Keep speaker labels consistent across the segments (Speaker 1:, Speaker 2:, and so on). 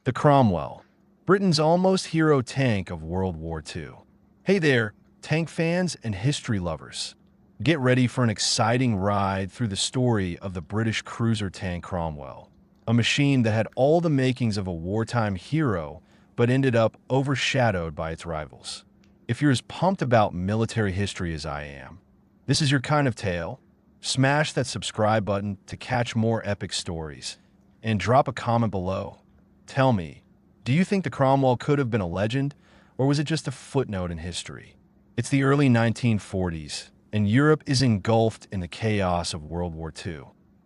Speaker 1: The Cromwell, Britain's almost hero tank of World War II. Hey there, tank fans and history lovers. Get ready for an exciting ride through the story of the British cruiser tank Cromwell, a machine that had all the makings of a wartime hero but ended up overshadowed by its rivals. If you're as pumped about military history as I am, this is your kind of tale. Smash that subscribe button to catch more epic stories, and drop a comment below. Tell me, do you think the Cromwell could have been a legend, or was it just a footnote in history? It's the early 1940s, and Europe is engulfed in the chaos of World War II.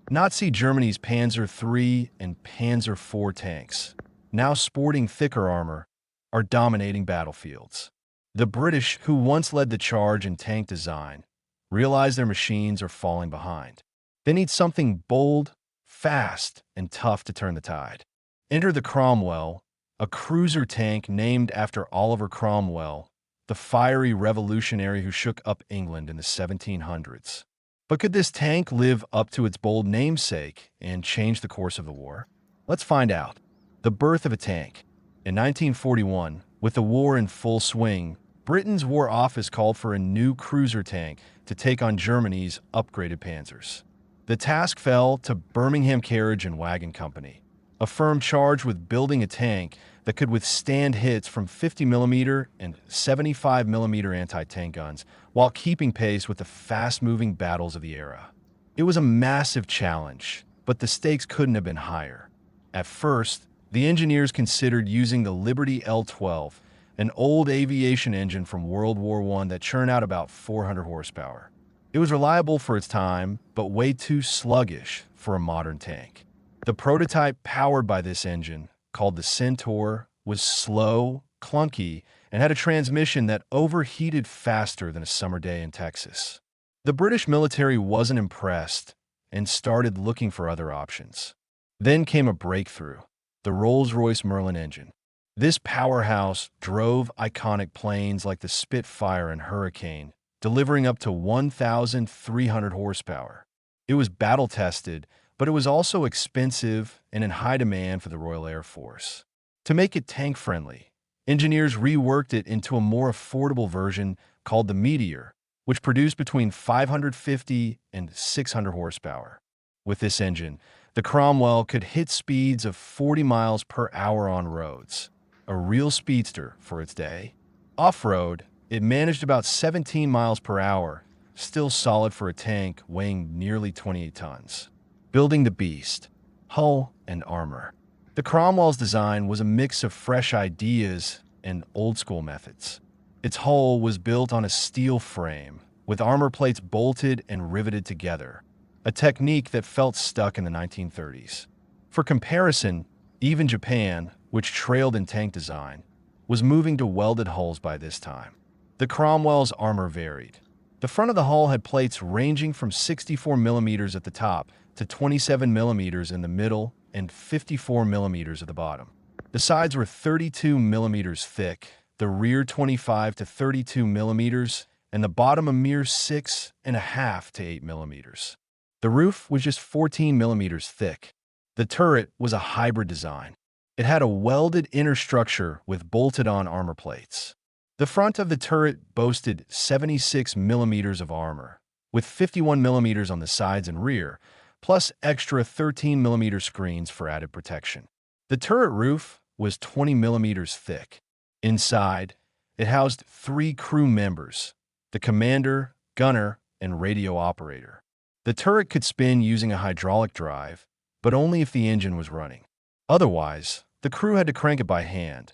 Speaker 1: Nazi Germany's Panzer III and Panzer IV tanks, now sporting thicker armor, are dominating battlefields. The British, who once led the charge in tank design, realize their machines are falling behind. They need something bold, fast, and tough to turn the tide. Enter the Cromwell, a cruiser tank named after Oliver Cromwell, the fiery revolutionary who shook up England in the 1700s. But could this tank live up to its bold namesake and change the course of the war? Let's find out. The birth of a tank. In 1941, with the war in full swing, Britain's War Office called for a new cruiser tank to take on Germany's upgraded Panzers. The task fell to Birmingham Carriage and Wagon Company, a firm charged with building a tank that could withstand hits from 50mm and 75mm anti-tank guns while keeping pace with the fast-moving battles of the era. It was a massive challenge, but the stakes couldn't have been higher. At first, the engineers considered using the Liberty L-12, an old aviation engine from World War I that churned out about 400 horsepower. It was reliable for its time, but way too sluggish for a modern tank. The prototype powered by this engine, called the Centaur, was slow, clunky, and had a transmission that overheated faster than a summer day in Texas. The British military wasn't impressed and started looking for other options. Then came a breakthrough, the Rolls-Royce Merlin engine. This powerhouse drove iconic planes like the Spitfire and Hurricane, delivering up to 1,300 horsepower. It was battle-tested, but it was also expensive and in high demand for the Royal Air Force. To make it tank-friendly, engineers reworked it into a more affordable version called the Meteor, which produced between 550 and 600 horsepower. With this engine, the Cromwell could hit speeds of 40 miles per hour on roads, a real speedster for its day. Off-road, it managed about 17 miles per hour, still solid for a tank weighing nearly 28 tons. Building the beast, hull and armor. The Cromwell's design was a mix of fresh ideas and old-school methods. Its hull was built on a steel frame, with armor plates bolted and riveted together, a technique that felt stuck in the 1930s. For comparison, even Japan, which trailed in tank design, was moving to welded hulls by this time. The Cromwell's armor varied. The front of the hull had plates ranging from 64mm at the top to 27mm in the middle and 54mm at the bottom. The sides were 32mm thick, the rear 25 to 32mm, and the bottom a mere 6.5 to 8mm. The roof was just 14mm thick. The turret was a hybrid design. It had a welded inner structure with bolted-on armor plates. The front of the turret boasted 76mm of armor, with 51mm on the sides and rear, plus extra 13mm screens for added protection. The turret roof was 20mm thick. Inside, it housed 3 crew members, the commander, gunner, and radio operator. The turret could spin using a hydraulic drive, but only if the engine was running. Otherwise, the crew had to crank it by hand,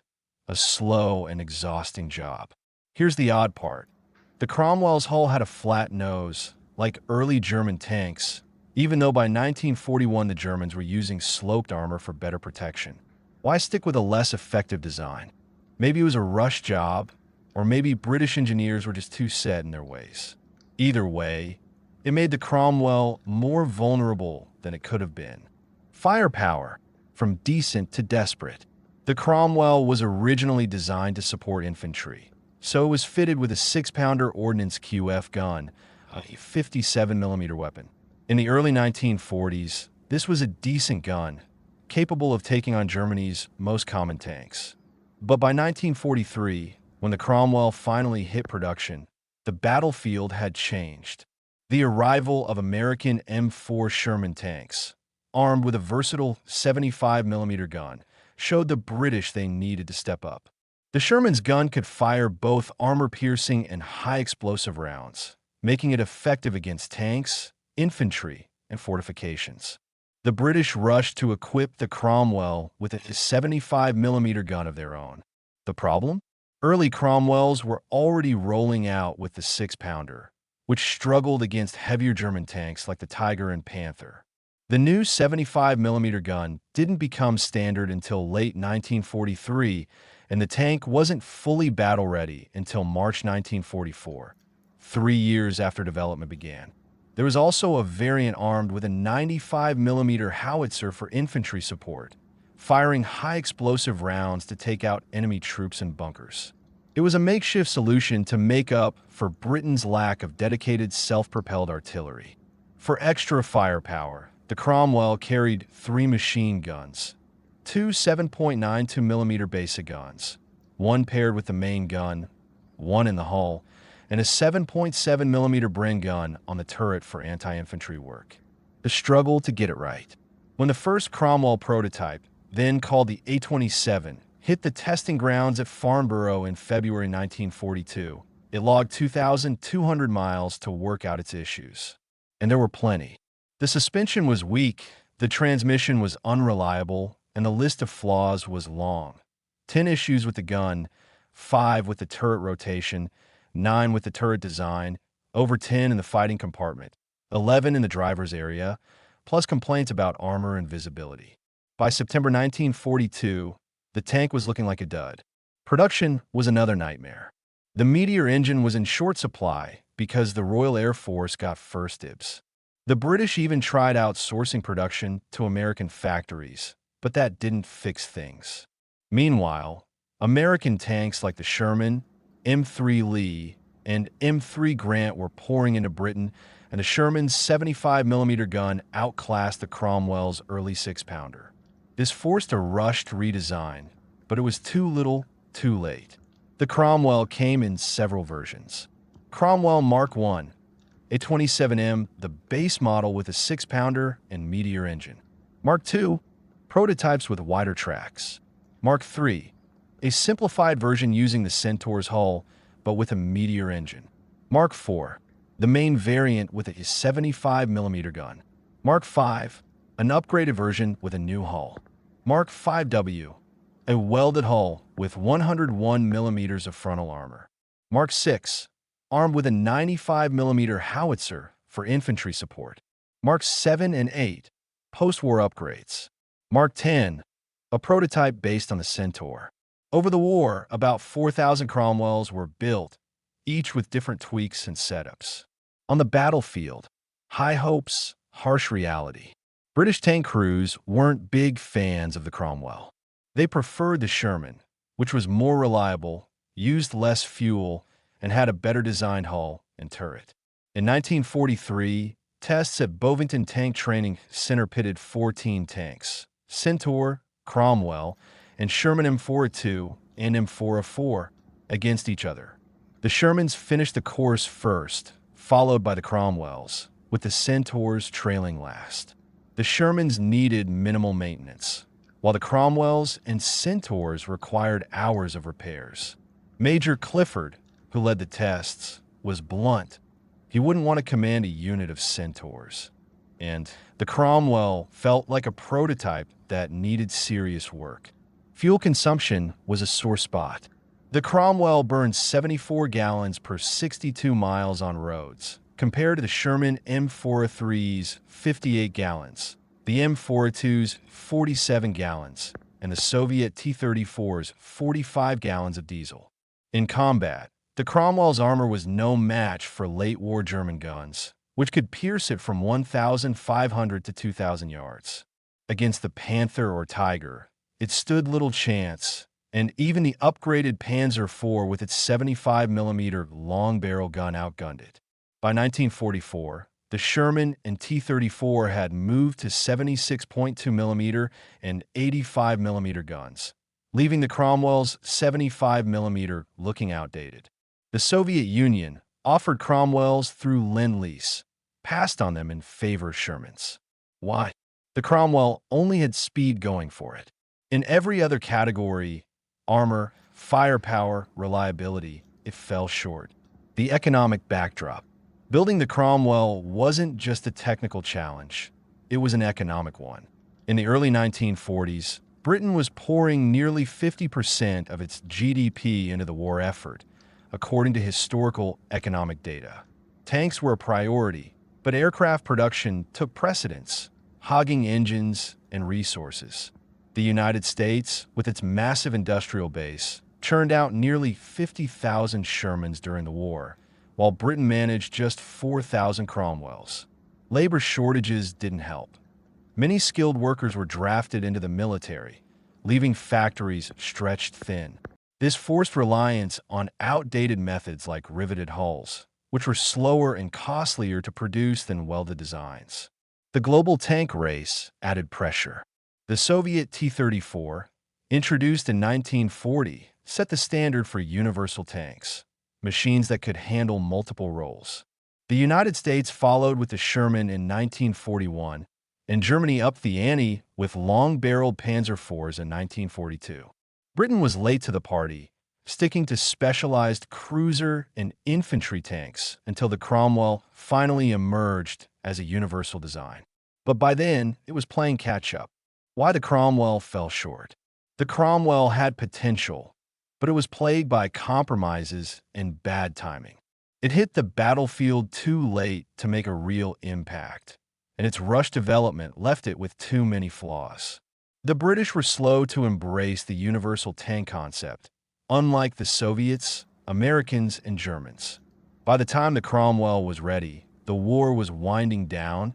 Speaker 1: a slow and exhausting job. Here's the odd part. The Cromwell's hull had a flat nose, like early German tanks, even though by 1941 the Germans were using sloped armor for better protection. Why stick with a less effective design? Maybe it was a rush job, or maybe British engineers were just too set in their ways. Either way, it made the Cromwell more vulnerable than it could have been. Firepower, from decent to desperate. The Cromwell was originally designed to support infantry, so it was fitted with a 6-pounder Ordnance QF gun, a 57mm weapon. In the early 1940s, this was a decent gun, capable of taking on Germany's most common tanks. But by 1943, when the Cromwell finally hit production, the battlefield had changed. The arrival of American M4 Sherman tanks, armed with a versatile 75mm gun, showed the British they needed to step up. The Sherman's gun could fire both armor-piercing and high-explosive rounds, making it effective against tanks, infantry, and fortifications. The British rushed to equip the Cromwell with a 75mm gun of their own. The problem? Early Cromwells were already rolling out with the 6-pounder, which struggled against heavier German tanks like the Tiger and Panther. The new 75mm gun didn't become standard until late 1943, and the tank wasn't fully battle-ready until March 1944, 3 years after development began. There was also a variant armed with a 95mm howitzer for infantry support, firing high-explosive rounds to take out enemy troops in bunkers. It was a makeshift solution to make up for Britain's lack of dedicated self-propelled artillery. For extra firepower, the Cromwell carried 3 machine guns, 2 7.92mm basic guns, one paired with the main gun, one in the hull, and a 7.7mm Bren gun on the turret for anti-infantry work. The struggle to get it right. When the first Cromwell prototype, then called the A-27, hit the testing grounds at Farnborough in February 1942, it logged 2,200 miles to work out its issues. And there were plenty. The suspension was weak, the transmission was unreliable, and the list of flaws was long. 10 issues with the gun, 5 with the turret rotation, 9 with the turret design, over 10 in the fighting compartment, 11 in the driver's area, plus complaints about armor and visibility. By September 1942, the tank was looking like a dud. Production was another nightmare. The Meteor engine was in short supply because the Royal Air Force got first dibs. The British even tried outsourcing production to American factories, but that didn't fix things. Meanwhile, American tanks like the Sherman, M3 Lee, and M3 Grant were pouring into Britain, and the Sherman's 75mm gun outclassed the Cromwell's early 6-pounder. This forced a rushed redesign, but it was too little, too late. The Cromwell came in several versions. Cromwell Mark I, a 27M, the base model with a 6-pounder and Meteor engine. Mark II, prototypes with wider tracks. Mark III, a simplified version using the Centaur's hull, but with a Meteor engine. Mark IV, the main variant with a 75mm gun. Mark V, an upgraded version with a new hull. Mark V-W, a welded hull with 101mm of frontal armor. Mark VI, armed with a 95mm howitzer for infantry support. Mark 7 and 8, post-war upgrades. Mark 10, a prototype based on the Centaur. Over the war, about 4,000 Cromwells were built, each with different tweaks and setups. On the battlefield, high hopes, harsh reality. British tank crews weren't big fans of the Cromwell. They preferred the Sherman, which was more reliable, used less fuel, and had a better designed hull and turret. In 1943, tests at Bovington Tank Training Center pitted 14 tanks, Centaur, Cromwell, and Sherman M4A2 and M4A4 against each other. The Shermans finished the course first, followed by the Cromwells, with the Centaurs trailing last. The Shermans needed minimal maintenance, while the Cromwells and Centaurs required hours of repairs. Major Clifford, who led the tests, was blunt. He wouldn't want to command a unit of Centaurs. And the Cromwell felt like a prototype that needed serious work. Fuel consumption was a sore spot. The Cromwell burned 74 gallons per 62 miles on roads, compared to the Sherman M4A3's 58 gallons, the M4A2's 47 gallons, and the Soviet T-34's 45 gallons of diesel. In combat, the Cromwell's armor was no match for late-war German guns, which could pierce it from 1,500 to 2,000 yards. Against the Panther or Tiger, it stood little chance, and even the upgraded Panzer IV with its 75mm long-barrel gun outgunned it. By 1944, The Sherman and T-34 had moved to 76.2 mm and 85 mm guns, leaving the Cromwell's 75 mm looking outdated. The Soviet Union offered Cromwells through Lend-Lease, passed on them in favor of Shermans. Why? The Cromwell only had speed going for it. In every other category, armor, firepower, reliability, it fell short. The economic backdrop. Building the Cromwell wasn't just a technical challenge, it was an economic one. In the early 1940s, Britain was pouring nearly 50% of its GDP into the war effort, according to historical economic data. Tanks were a priority, but aircraft production took precedence, hogging engines and resources. The United States, with its massive industrial base, churned out nearly 50,000 Shermans during the war, while Britain managed just 4,000 Cromwells. Labor shortages didn't help. Many skilled workers were drafted into the military, leaving factories stretched thin. This forced reliance on outdated methods like riveted hulls, which were slower and costlier to produce than welded designs. The global tank race added pressure. The Soviet T-34, introduced in 1940, set the standard for universal tanks, machines that could handle multiple roles. The United States followed with the Sherman in 1941, and Germany upped the ante with long-barreled Panzer IVs in 1942. Britain was late to the party, sticking to specialized cruiser and infantry tanks until the Cromwell finally emerged as a universal design. But by then, it was playing catch-up. Why the Cromwell fell short? The Cromwell had potential, but it was plagued by compromises and bad timing. It hit the battlefield too late to make a real impact, and its rushed development left it with too many flaws. The British were slow to embrace the universal tank concept, unlike the Soviets, Americans, and Germans. By the time the Cromwell was ready, the war was winding down,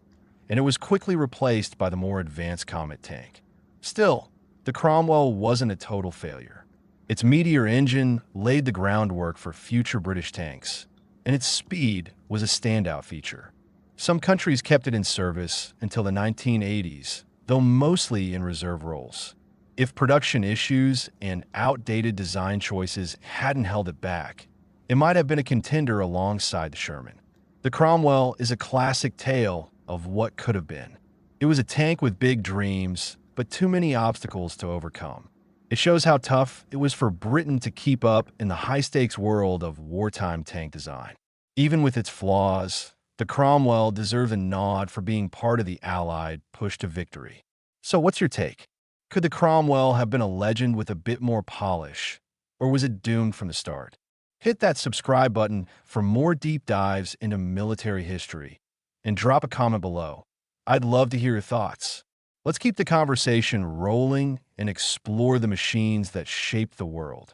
Speaker 1: and it was quickly replaced by the more advanced Comet tank. Still, the Cromwell wasn't a total failure. Its Meteor engine laid the groundwork for future British tanks, and its speed was a standout feature. Some countries kept it in service until the 1980s, though mostly in reserve roles. If production issues and outdated design choices hadn't held it back, it might have been a contender alongside the Sherman. The Cromwell is a classic tale of what could have been. It was a tank with big dreams, but too many obstacles to overcome. It shows how tough it was for Britain to keep up in the high-stakes world of wartime tank design. Even with its flaws, the Cromwell deserves a nod for being part of the Allied push to victory. So what's your take? Could the Cromwell have been a legend with a bit more polish, or was it doomed from the start? Hit that subscribe button for more deep dives into military history, and drop a comment below. I'd love to hear your thoughts. Let's keep the conversation rolling and explore the machines that shaped the world.